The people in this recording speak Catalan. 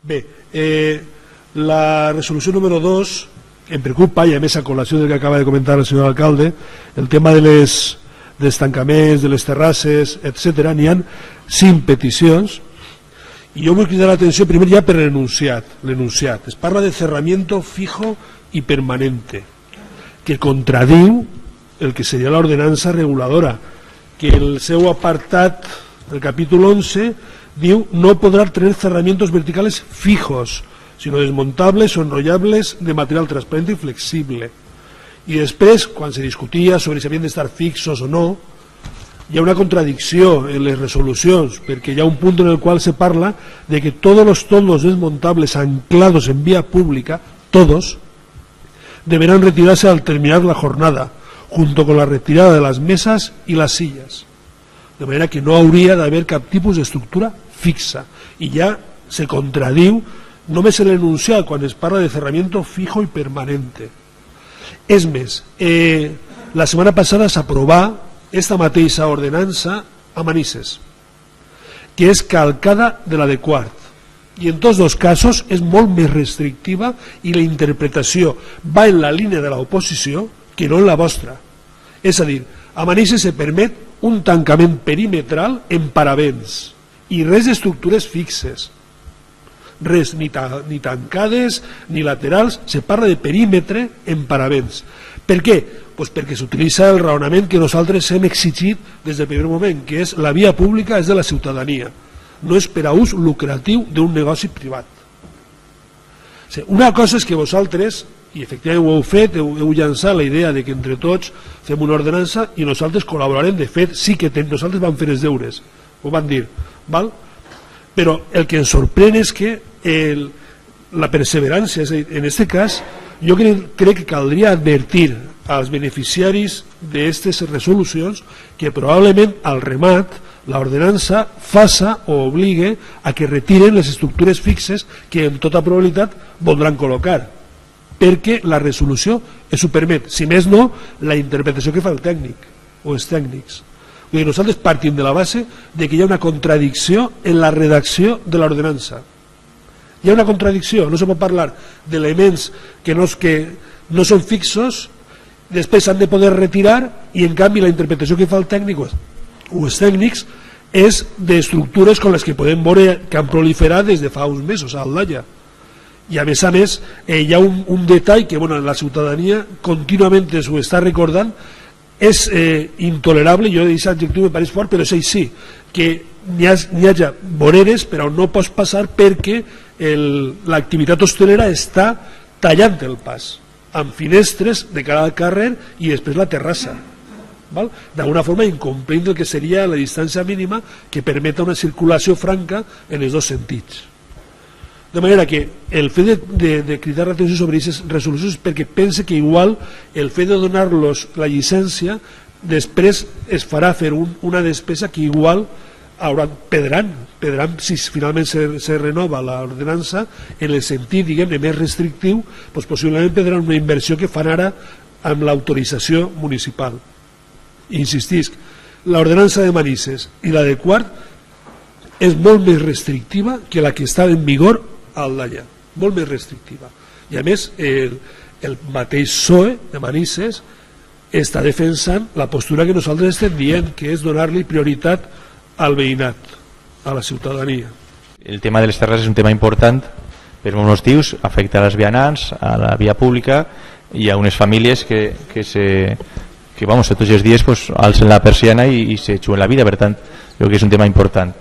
Bé, la resolució número 2 em preocupa, i a més a col·lació del que acaba de comentar el senyor alcalde, el tema dels tancaments, de les terrasses, etc. N'hi ha 5 peticions i jo vull cridar l'atenció primer ja per l'enunciat. Es parla de cerramiento fijo y permanente, que contradiu el que seria l'ordenança reguladora, que el seu apartat, el capítol 11, diu no podrá tener cerramientos verticales fijos, sino desmontables o enrollables de material transparente y flexible. I després, quan se discutia sobre si havien d'estar fixos o no, hi ha una contradicció en les resolucions, perquè hi ha un punt en el qual se parla de que todos los toldos desmontables anclados en vía pública, todos, deberán retirarse al terminar la jornada, junto con la retirada de las mesas y las sillas. De manera que no hauria d'haver cap tipus d'estructura fixa. I ja se contradiu només en l'enunciat quan es parla de cerramiento fijo y permanente. És més, la setmana passada s'aprovà esta mateixa ordenança a Manises, que és calcada de la de Quart, i en tots dos casos és molt més restrictiva i la interpretació va en la línia de l'oposició que no en la vostra. És a dir, a Manises se permet un tancament perimetral en paravents i res d'estructures fixes, res, ni tancades ni laterals, se parla de perímetre en paravents. Per què? Pues perquè s'utilitza el raonament que nosaltres hem exigit des del primer moment, que és la via pública és de la ciutadania, no és per a ús lucratiu d'un negoci privat. Una cosa és que vosaltres, i efectivament ho heu fet, heu llançat la idea de que entre tots fem una ordenança i nosaltres col·laborarem. De fet, sí que nosaltres vam fer els deures, ho van dir, val? Però el que ens sorprèn és que la perseverància, és a dir, en aquest cas, jo crec que caldria advertir als beneficiaris d'aquestes resolucions que probablement al remat l'ordenança faça o obligue a que retiren les estructures fixes que amb tota probabilitat voldran col·locar, perquè la resolució ho permet, si més no la interpretació que fa el tècnic o els tècnics. Nosaltres partim de la base de que hi ha una contradicció en la redacció de l'ordenança. Hi ha una contradicció, no se pot parlar d'elements que no són fixos, després s'han de poder retirar i en canvi la interpretació que fa el tècnic o els tècnics és d'estructures com les que podem veure que han proliferat des de fa uns mesos a Aldaia. I a més hi ha un detall que la ciutadania contínuament s'ho està recordant. És intolerable, jo d'aquest adjectiu me pareix fort, però és així, que n'hi hagi voreres però no pots passar perquè l'activitat hostelera està tallant el pas, amb finestres de cara al carrer i després la terrassa. D'alguna forma incomplint el que seria la distància mínima que permeta una circulació franca en els dos sentits. De manera que el fet de cridar l'atenció sobre aquestes resolucions és perquè pense que igual el fet de donar-los la llicència després es farà fer una despesa que igual perdran si finalment se renova l'ordenança en el sentit, diguem-ne, més restrictiu, doncs possiblement perdran una inversió que fan ara amb l'autorització municipal. Insistisc, l'ordenança de Manises i la de Quart és molt més restrictiva que la que està en vigor a Aldaia, molt més restrictiva. I a més, el mateix PSOE de Manises està defensant la postura que nosaltres estem dient, que és donar-li prioritat al veïnat, a la ciutadania. El tema de les terrasses és un tema important per molts motius, afecta als vianants, a la via pública i a unes famílies que tots els dies alcen la persiana i se juguen la vida, per tant, crec que és un tema important.